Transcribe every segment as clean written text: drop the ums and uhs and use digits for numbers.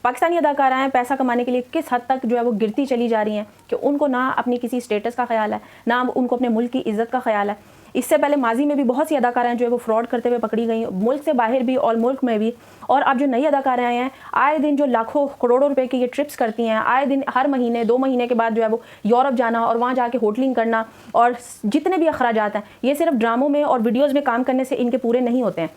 पाकिस्तानी अदाकाराएँ पैसा कमाने के लिए किस हद तक जो है वो गिरती चली जा रही हैं कि उनको ना अपनी किसी स्टेटस का ख्याल है, ना उनको अपने मुल्क की इज़्ज़त का ख्याल है। इससे पहले माजी में भी बहुत सी अदाकाराएँ जो है वो फ्रॉड करते हुए पकड़ी गई, मुल्क से बाहर भी और मुल्क में भी। और अब जो नई अदाकाराएँ हैं, आए दिन जो लाखों करोड़ों रुपए की ये ट्रिप्स करती हैं, आए दिन हर महीने 2 महीने के बाद जो है वो यूरोप जाना और वहाँ जाके होटलिंग करना, और जितने भी अखराजात हैं, ये सिर्फ ड्रामों में और वीडियोज़ में काम करने से इनके पूरे नहीं होते हैं।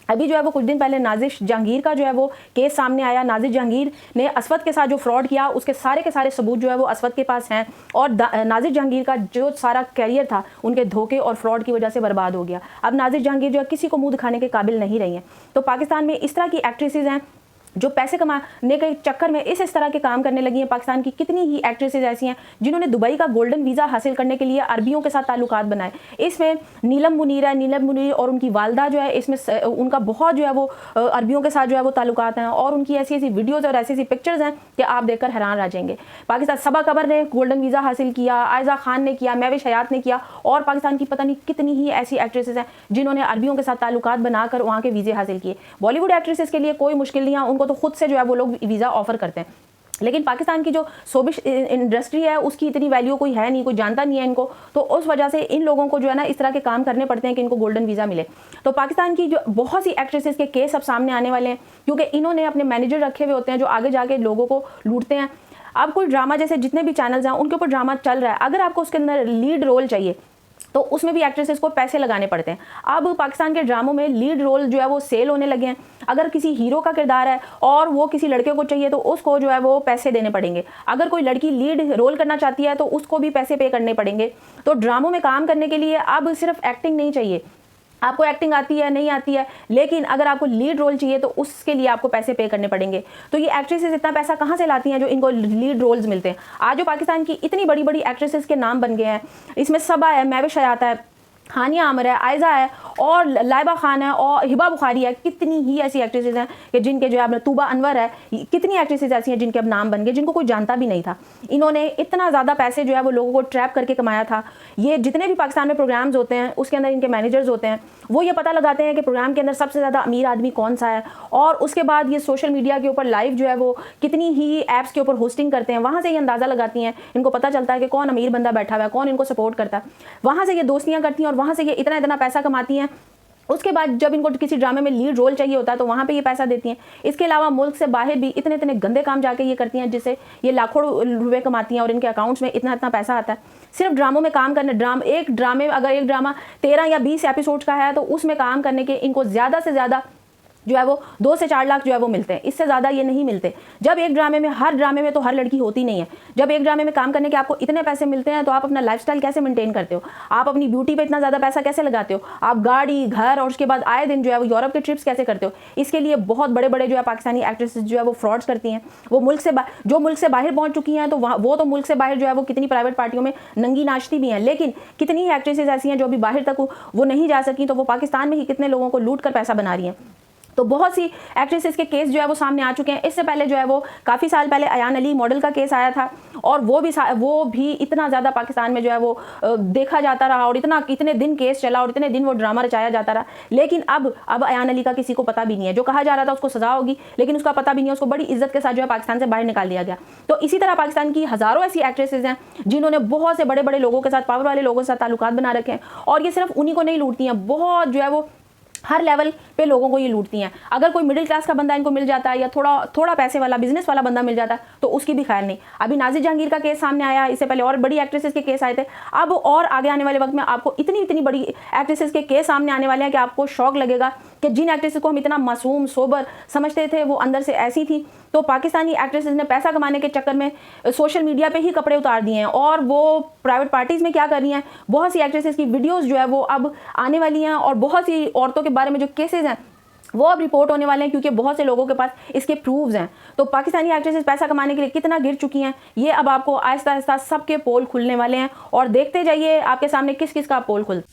अभी जो है वो कुछ दिन पहले नाजिश जहांगीर का जो है वो केस सामने आया। नाजिश जहांगीर ने असवद के साथ जो फ्रॉड किया, उसके सारे के सारे सबूत जो है वो असवद के पास हैं, और नाजिश जहांगीर का जो सारा कैरियर था उनके धोखे और फ्रॉड की वजह से बर्बाद हो गया। अब नाजिश जहांगीर जो है किसी को मुंह दिखाने के काबिल नहीं रही हैं। तो पाकिस्तान में इस तरह की एक्ट्रेसेस हैं जो पैसे कमाने के चक्कर में इस तरह के काम करने लगी हैं। पाकिस्तान की कितनी ही एक्ट्रेसेस ऐसी हैं जिन्होंने दुबई का गोल्डन वीज़ा हासिल करने के लिए अरबियों के साथ ताल्लुकात बनाए। इसमें नीलम मुनीर है, नीलम मुनीर और उनकी वालदा जो है, इसमें उनका बहुत जो है वो अरबियों के साथ जो है वो ताल्लुकात हैं, और उनकी ऐसी ऐसी वीडियोज़ और ऐसी ऐसी पिक्चर्स हैं कि आप देखकर हैरान रह जाएंगे। पाकिस्तान सबा कबर ने गोल्डन वीज़ा हासिल किया, आयजा खान ने किया, महविश हयात ने किया, और पाकिस्तान की पता नहीं कितनी ही ऐसी एक्ट्रेसेस हैं जिन्होंने अरबियों के साथ ताल्लुकात बनाकर वहाँ के वीज़े हासिल किए। बॉलीवुड एक्ट्रेसेस के लिए कोई मुश्किल नहीं है, उनको तो खुद से जो है वो लोग वीज़ा ऑफर करते हैं। लेकिन पाकिस्तान की जो शोबिश इंडस्ट्री है उसकी इतनी वैल्यू कोई है नहीं, कोई जानता नहीं है इनको, तो उस वजह से इन लोगों को जो है ना इस तरह के काम करने पड़ते हैं कि इनको गोल्डन वीज़ा मिले। तो पाकिस्तान की जो बहुत सी एक्ट्रेसेस के केस अब सामने आने वाले हैं, क्योंकि इन्होंने अपने मैनेजर रखे हुए होते हैं जो आगे जाके लोगों को लूटते हैं। अब कोई ड्रामा, जैसे जितने भी चैनल्स हैं उनके ऊपर ड्रामा चल रहा है, अगर आपको उसके अंदर लीड रोल चाहिए तो उसमें भी एक्ट्रेसेस को पैसे लगाने पड़ते हैं। अब पाकिस्तान के ड्रामों में लीड रोल जो है वो सेल होने लगे हैं। अगर किसी हीरो का किरदार है और वो किसी लड़के को चाहिए तो उसको जो है वो पैसे देने पड़ेंगे। अगर कोई लड़की लीड रोल करना चाहती है तो उसको भी पैसे पे करने पड़ेंगे। तो ड्रामों में काम करने के लिए अब सिर्फ एक्टिंग नहीं चाहिए, आपको एक्टिंग आती है नहीं आती है, लेकिन अगर आपको लीड रोल चाहिए तो उसके लिए आपको पैसे पे करने पड़ेंगे। तो ये एक्ट्रेसेस इतना पैसा कहाँ से लाती हैं जो इनको लीड रोल्स मिलते हैं। आज जो पाकिस्तान की इतनी बड़ी बड़ी एक्ट्रेसेस के नाम बन गए हैं, इसमें सबा है, महविश हयात है, हानिया आमिर है, आयजा है, और लाइबा खान है, और हिबा बुखारी है। कितनी ही ऐसी एक्ट्रेसेस हैं कि जिनके जो है, तूबा अनवर है, कितनी एक्ट्रेसेस ऐसी हैं जिनके अब नाम बन गए, जिनको कोई जानता भी नहीं था। इन्होंने इतना ज़्यादा पैसे जो है वो लोगों को ट्रैप करके कमाया था। ये जितने भी पाकिस्तान में प्रोग्राम्स होते हैं उसके अंदर इनके मैनेजर्स होते हैं, वो ये पता लगाते हैं कि प्रोग्राम के अंदर सबसे ज़्यादा अमीर आदमी कौन सा है, और उसके बाद ये सोशल मीडिया के ऊपर लाइव जो है वो कितनी ही ऐप्स के ऊपर होस्टिंग करते हैं, वहाँ से ये अंदाज़ा लगाती हैं, इनको पता चलता है कि कौन अमीर बंदा बैठा हुआ है, कौन इनको सपोर्ट करता है। वहाँ से ये दोस्तियाँ करती हैं और वहाँ से ये इतना पैसा कमाती हैं। उसके बाद जब इनको किसी ड्रामे में लीड रोल चाहिए होता है तो वहाँ पे ये पैसा देती हैं। इसके अलावा मुल्क से बाहर भी इतने इतने गंदे काम जाके ये करती हैं जिससे ये लाखों रुपए कमाती हैं और इनके अकाउंट्स में इतना इतना पैसा आता है। सिर्फ ड्रामों में काम करने, एक ड्रामे अगर एक ड्रामा 13 या 20 एपिसोड का है तो उसमें काम करने के इनको ज़्यादा से ज़्यादा जो है वो 2 से 4 लाख जो है वो मिलते हैं, इससे ज़्यादा ये नहीं मिलते। जब एक ड्रामे में, हर ड्रामे में तो हर लड़की होती नहीं है, जब एक ड्रामे में काम करने के आपको इतने पैसे मिलते हैं तो आप अपना लाइफस्टाइल कैसे मेंटेन करते हो, आप अपनी ब्यूटी पे इतना ज़्यादा पैसा कैसे लगाते हो, आप गाड़ी, घर और उसके बाद आए दिन जो है वो यूरोप के ट्रिप्स कैसे करते हो। इसके लिए बहुत बड़े बड़े जो है पाकिस्तानी एक्ट्रेसेस जो है वो फ्रॉड्स करती हैं। वो मुल्क से बाहर पहुँच चुकी हैं तो वो तो मुल्क से बाहर जो है वो कितनी प्राइवेट पार्टियों में नंगी नाचती भी हैं, लेकिन कितनी ही एक्ट्रेसेस ऐसी हैं जो अभी बाहर तक वो नहीं जा सकी, तो वो पाकिस्तान में ही कितने लोगों को लूट कर पैसा बना रही हैं। तो बहुत सी एक्ट्रेसेस के केस जो है वो सामने आ चुके हैं। इससे पहले जो है वो काफ़ी साल पहले अयान अली मॉडल का केस आया था, और वो भी इतना ज़्यादा पाकिस्तान में जो है वो देखा जाता रहा, और इतने दिन केस चला और इतने दिन वो ड्रामा रचाया जाता रहा। लेकिन अब अयान अली का किसी को पता भी नहीं है। जो कहा जा रहा था उसको सज़ा होगी, लेकिन उसका पता भी नहीं है। उसको बड़ी इज्जत के साथ जो है पाकिस्तान से बाहर निकाल दिया गया। तो इसी तरह पाकिस्तान की हज़ारों ऐसी एक्ट्रेसेस हैं जिन्होंने बहुत से बड़े बड़े लोगों के साथ, पावर वाले लोगों के साथ ताल्लुकात बना रखे हैं, और ये सिर्फ उन्हीं को नहीं लूटती हैं, बहुत जो है वो हर लेवल पे लोगों को ये लूटती हैं। अगर कोई मिडिल क्लास का बंदा इनको मिल जाता है या थोड़ा पैसे वाला बिजनेस वाला बंदा मिल जाता है तो उसकी भी खैर नहीं। अभी नाजिश जहांगीर का केस सामने आया, इससे पहले और बड़ी एक्ट्रेसेस के केस आए थे। अब और आगे आने वाले वक्त में आपको इतनी बड़ी एक्ट्रेसेस के केस सामने आने वाले हैं कि आपको शौक लगेगा कि जिन एक्ट्रेसेस को हम इतना मासूम सोबर समझते थे वो अंदर से ऐसी थी। तो पाकिस्तानी एक्ट्रेसेस ने पैसा कमाने के चक्कर में सोशल मीडिया पे ही कपड़े उतार दिए हैं, और वो प्राइवेट पार्टीज़ में क्या कर रही हैं। बहुत सी एक्ट्रेसेस की वीडियोस जो है वो अब आने वाली हैं, और बहुत सी औरतों के बारे में जो केसेस हैं वो अब रिपोर्ट होने वाले हैं, क्योंकि बहुत से लोगों के पास इसके प्रूफ्स हैं। तो पाकिस्तानी एक्ट्रेसेस पैसा कमाने के लिए कितना गिर चुकी हैं, ये अब आपको आहिस्ता आहिस्ता सबके पोल खुलने वाले हैं, और देखते जाइए आपके सामने किस किस का पोल खुल